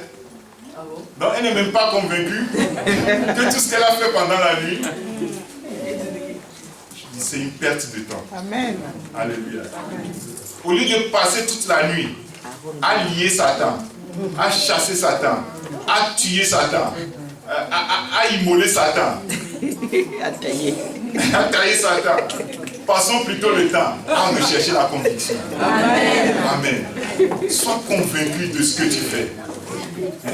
Donc elle n'est même pas convaincue que tout ce qu'elle a fait pendant la nuit, c'est une perte de temps. Amen. Alléluia. Au lieu de passer toute la nuit à lier Satan, à chasser Satan, à tuer Satan, à immoler Satan, à tailler Satan, passons plutôt le temps à rechercher la conviction. Amen. Amen. Sois convaincu de ce que tu fais.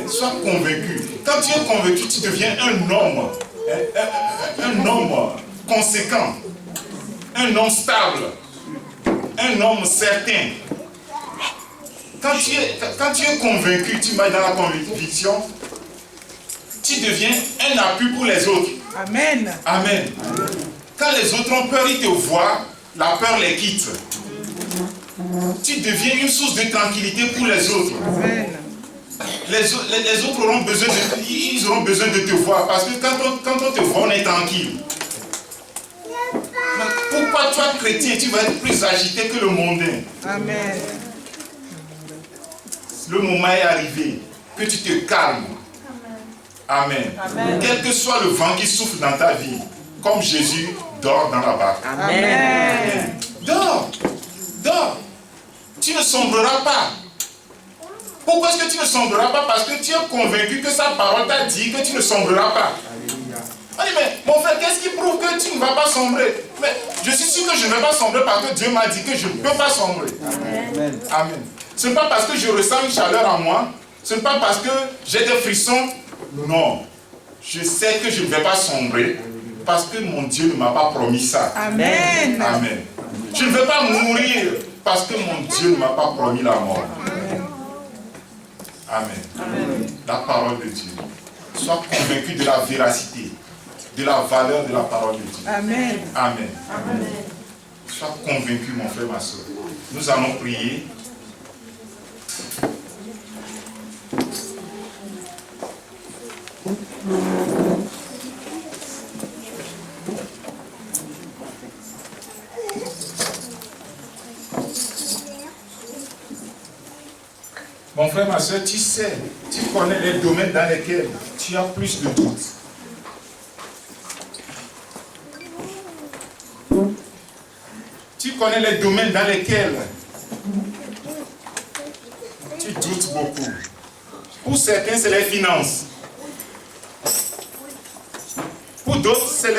Sois convaincu. Quand tu es convaincu, tu deviens un homme conséquent, un homme stable, un homme certain. Quand tu es convaincu, tu vas dans la conviction, tu deviens un appui pour les autres. Amen. Amen. Quand les autres ont peur, ils te voient, la peur les quitte. Tu deviens une source de tranquillité pour les autres. Amen. Les autres auront besoin de te voir parce que quand on te voit, on est tranquille. Mais pourquoi toi, chrétien, tu vas être plus agité que le mondain? Amen. Le moment est arrivé que tu te calmes. Amen. Amen. Quel que soit le vent qui souffle dans ta vie, comme Jésus, dors dans la barque. Amen. Dors. Dors. Tu ne sombreras pas. Pourquoi est-ce que tu ne sombreras pas? Parce que tu es convaincu que sa parole t'a dit que tu ne sombreras pas. On dit, mais mon frère, qu'est-ce qui prouve que tu ne vas pas sombrer? Mais je suis sûr que je ne vais pas sombrer parce que Dieu m'a dit que je ne peux pas sombrer. Amen. Amen. Ce n'est pas parce que je ressens une chaleur en moi, ce n'est pas parce que j'ai des frissons. Non. Je sais que je ne vais pas sombrer parce que mon Dieu ne m'a pas promis ça. Amen. Amen. Je ne vais pas mourir parce que mon Dieu ne m'a pas promis la mort. Amen. Amen. La parole de Dieu. Sois convaincu de la véracité, de la valeur de la parole de Dieu. Amen. Amen. Amen. Sois convaincu, mon frère, ma soeur. Nous allons prier. Mon frère, ma soeur, tu sais, tu connais les domaines dans lesquels tu as plus de doutes. Tu connais les domaines dans lesquels tu doutes beaucoup. Pour certains, c'est les finances. Pour d'autres, c'est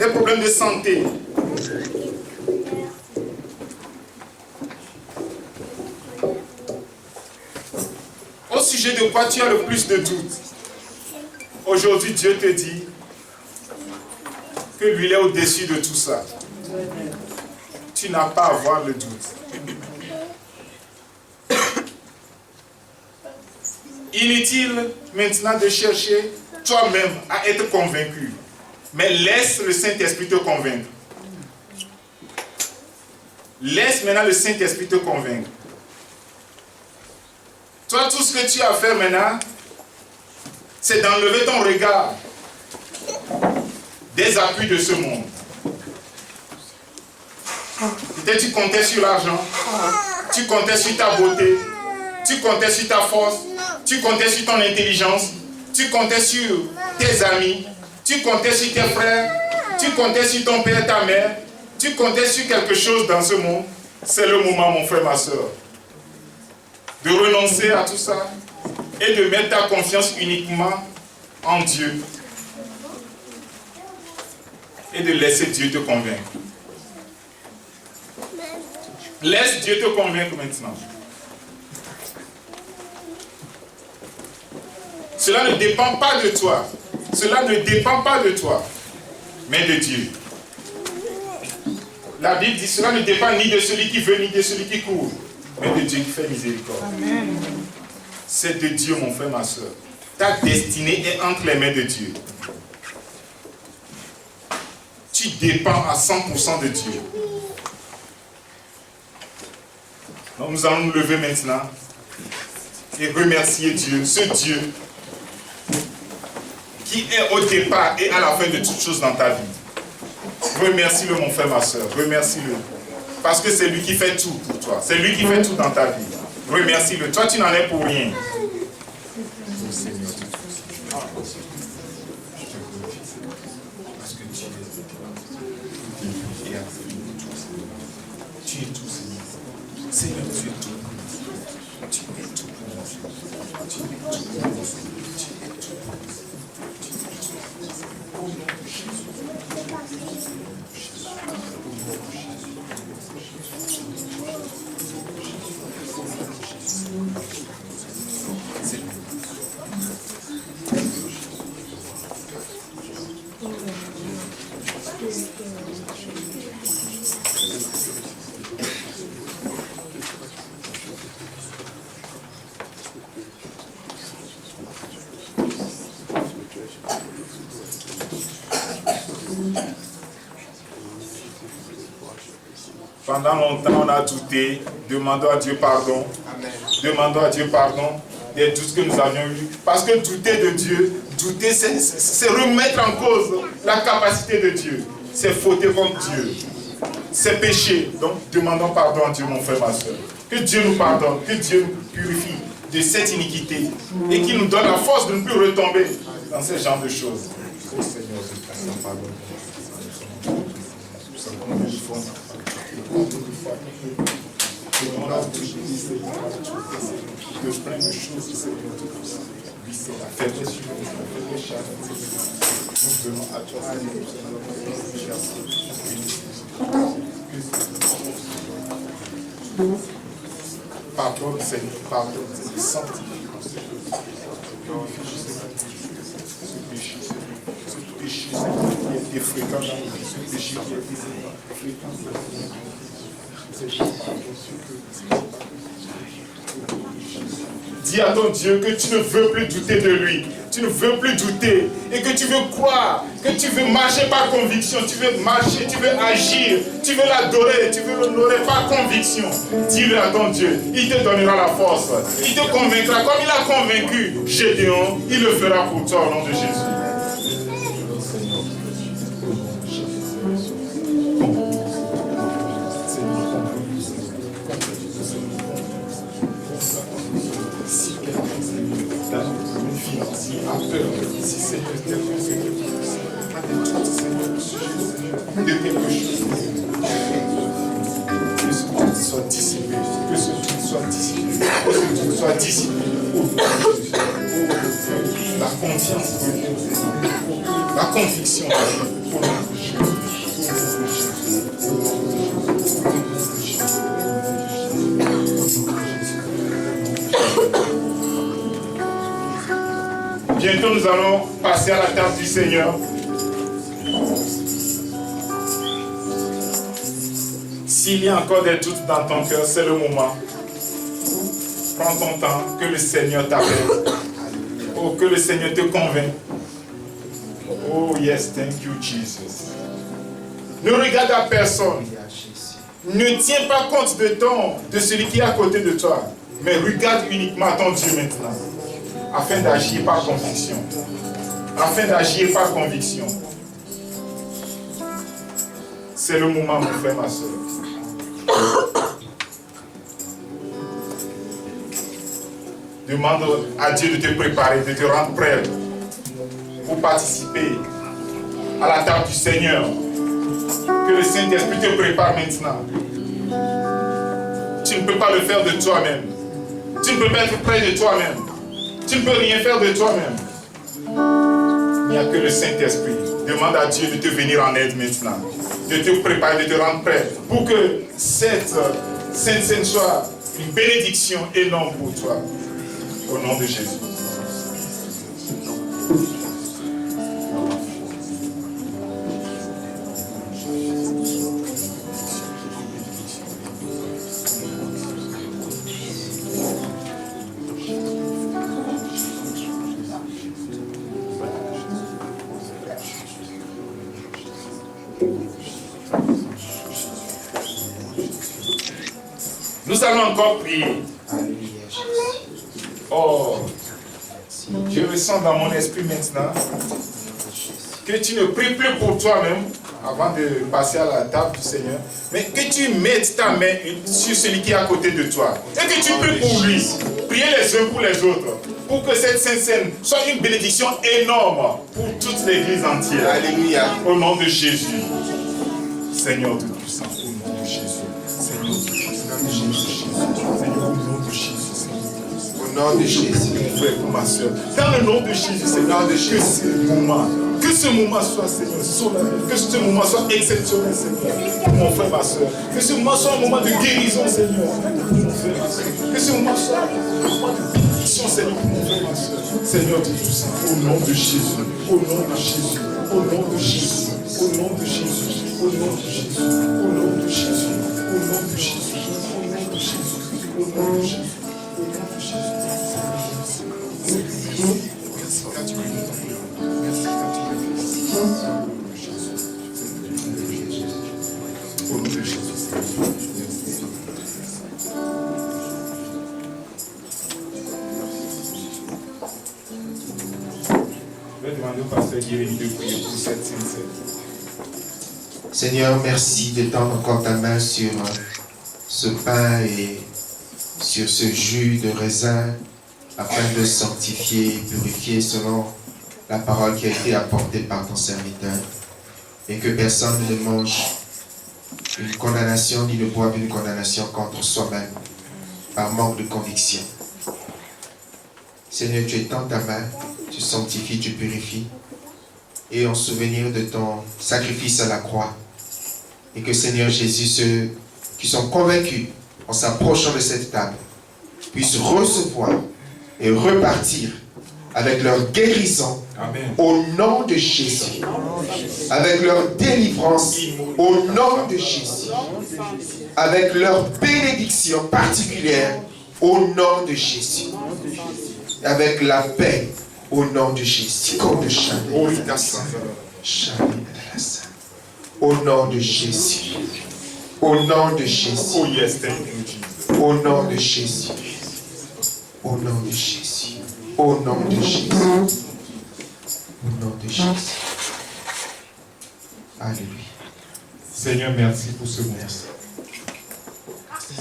les problèmes de santé. Au sujet de quoi tu as le plus de doutes? Aujourd'hui, Dieu te dit que lui il est au-dessus de tout ça. Tu n'as pas à avoir le doute. Inutile maintenant de chercher toi-même à être convaincu. Mais laisse le Saint-Esprit te convaincre. Laisse maintenant le Saint-Esprit te convaincre. Toi, tout ce que tu as à faire maintenant, c'est d'enlever ton regard des appuis de ce monde. Peut-être tu comptais sur l'argent, tu comptais sur ta beauté, tu comptais sur ta force, tu comptais sur ton intelligence, tu comptais sur tes amis, tu comptais sur tes frères, tu comptais sur ton père, ta mère, tu comptais sur quelque chose dans ce monde. C'est le moment, mon frère, ma soeur, de renoncer à tout ça et de mettre ta confiance uniquement en Dieu et de laisser Dieu te convaincre. Laisse Dieu te convaincre maintenant. Cela ne dépend pas de toi. Cela ne dépend pas de toi, mais de Dieu. La Bible dit cela ne dépend ni de celui qui veut, ni de celui qui court, mais de Dieu qui fait miséricorde. C'est de Dieu, mon frère, ma soeur. Ta destinée est entre les mains de Dieu. Tu dépends à 100% de Dieu. Donc nous allons nous lever maintenant et remercier Dieu, ce Dieu qui est au départ et à la fin de toutes choses dans ta vie. Remercie-le, mon frère, ma soeur. Remercie-le. Parce que c'est lui qui fait tout pour toi. C'est lui qui fait tout dans ta vie. Remercie-le. Toi, tu n'en es pour rien. Tu es tout, Seigneur. Seigneur, tu es tout. Tu es tout pour moi. Tu es tout pour moi. Pendant longtemps, on a douté, demandons à Dieu pardon. Demandons à Dieu pardon des doutes que nous avions eus. Parce que douter de Dieu, douter, c'est remettre en cause la capacité de Dieu. C'est fauter contre Dieu. C'est pécher. Donc, demandons pardon à Dieu, mon frère, ma soeur. Que Dieu nous pardonne, que Dieu nous purifie de cette iniquité et qu'il nous donne la force de ne plus retomber dans ce genre de choses. Oh Seigneur, je te pardonne. De plein de choses, Seigneur. Oui, c'est la faiblesse humaine, la faiblesse charnelle. Nous venons à toi, Seigneur. Pardonne, Seigneur, pardonne, Seigneur. Sanctifie-nous, Seigneur. Glorifie, Seigneur. Ce péché, Seigneur, qui est fréquent dans nos vies, ce péché qui est fréquent dans nos vies. Dis à ton Dieu que tu ne veux plus douter de lui, tu ne veux plus douter et que tu veux croire, que tu veux marcher par conviction, tu veux marcher, tu veux agir, tu veux l'adorer, tu veux l'honorer par conviction. Dis-le à ton Dieu, il te donnera la force, il te convaincra comme il a convaincu Gédéon, il le fera pour toi au nom de Jésus. Si Seigneur, de quelque chose, que ce doute soit dissipé, que ce doute soit dissipé, que ce doute soit dissipé. La confiance, la conviction pour bientôt nous allons passer à la table du Seigneur. S'il y a encore des doutes dans ton cœur, c'est le moment. Prends ton temps, que le Seigneur t'appelle. Oh, que le Seigneur te convainc. Oh yes, thank you Jesus. Ne regarde à personne. Ne tiens pas compte de celui qui est à côté de toi, mais regarde uniquement ton Dieu maintenant, afin d'agir par conviction. Afin d'agir par conviction. C'est le moment, mon frère, ma soeur. Demande à Dieu de te préparer, de te rendre prêt pour participer à la table du Seigneur. Que le Saint-Esprit te prépare maintenant. Tu ne peux pas le faire de toi-même. Tu ne peux pas être près de toi-même. Tu ne peux rien faire de toi-même. Il n'y a que le Saint-Esprit. Demande à Dieu de te venir en aide maintenant. De te préparer, de te rendre prêt. Pour que cette Sainte Seine soit une bénédiction énorme pour toi. Au nom de Jésus. Nous allons encore prier. Oh, je ressens dans mon esprit maintenant que tu ne pries plus pour toi-même avant de passer à la table du Seigneur, mais que tu mettes ta main sur celui qui est à côté de toi et que tu pries pour lui. Priez les uns pour les autres pour que cette Sainte Seine soit une bénédiction énorme pour toute l'église entière. Alléluia. Au nom de Jésus. Seigneur Tout-Puissant, au nom de Jésus. Seigneur Tout-Puissant, au nom de Jésus. Seigneur, au nom de Jésus. Au nom de Jésus. Mon frère, pour ma soeur. Dans le nom de Jésus, Seigneur, que ce moment soit, Seigneur, solennel. Que ce moment soit exceptionnel, Seigneur. Pour mon frère, ma soeur. Que ce moment soit un moment de guérison, Seigneur. Pour mon frère, ma soeur. Que ce moment soit un moment de bénédiction, Seigneur, pour mon frère, ma soeur. Seigneur de tout ça, au nom de Jésus. Au nom de Jésus. Au nom de Jésus. Au nom de Jésus. Au nom de Jésus. Au nom de Jésus. Au nom de Jésus. Au nom de Jésus. Au nom de Jésus. Je vais demander au pasteur Guérini de prier pour cette Sainte Seine. Seigneur, merci de tendre encore ta main sur ce pain et sur ce jus de raisin afin de sanctifier et purifier selon la parole qui a été apportée par ton serviteur. Et que personne ne mange une condamnation ni ne boive une condamnation contre soi-même par manque de conviction. Seigneur, tu étends ta main, tu sanctifies, tu purifies, et en souvenir de ton sacrifice à la croix. Et que Seigneur Jésus, ceux qui sont convaincus en s'approchant de cette table, puissent recevoir et repartir avec leur guérison. Amen. Au nom de Jésus. Avec leur délivrance au nom de Jésus. Avec leur bénédiction particulière au nom de Jésus. Avec la paix au nom de Jésus. Au nom de Jésus. Au nom de Jésus. Oh yes, thank you, Jesus. Au nom de Jésus. Au nom de Jésus. Au nom de Jésus. Au nom de Jésus. Alléluia. Seigneur, merci pour ce moment.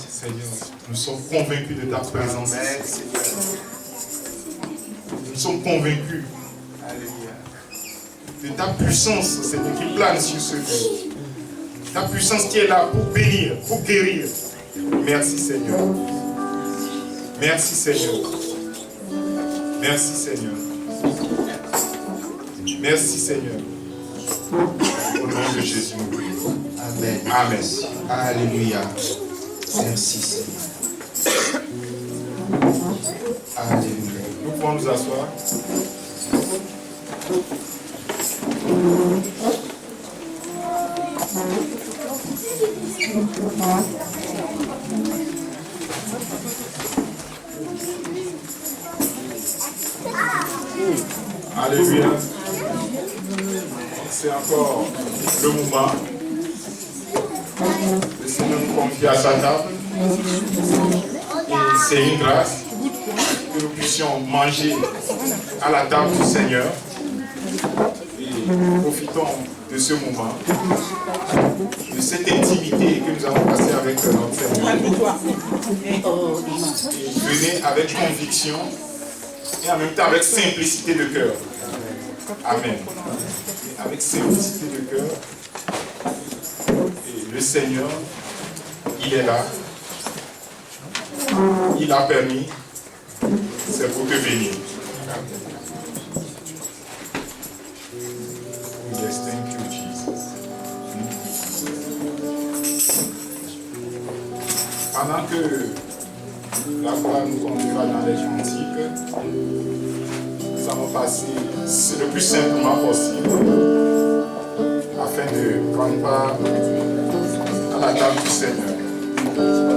Seigneur, nous sommes convaincus de ta présence. Nous sommes convaincus de ta puissance, Seigneur, qui plane sur ce lieu. Ta puissance qui est là pour bénir, pour guérir. Merci, Seigneur. Merci, Seigneur. Merci, Seigneur. Merci, Seigneur. Au nom de Jésus, nous prions. Amen. Amen. Alléluia. Merci, Seigneur. Alléluia. Nous pouvons nous asseoir. Alléluia. C'est encore le moment Le Seigneur nous confie à sa table. Et c'est une grâce que nous puissions manger à la table du Seigneur. Et profitons de ce moment, de cette intimité que nous avons passée avec notre Seigneur. Et venez avec conviction et en même temps avec simplicité de cœur. Amen. Et avec simplicité de cœur. Et le Seigneur, il est là. Il a permis. C'est pour te bénir. Yes, thank you, Jesus. Pendant que la foi nous conduira dans les cantiques, nous allons passer le plus simplement possible afin de prendre part à la table du Seigneur.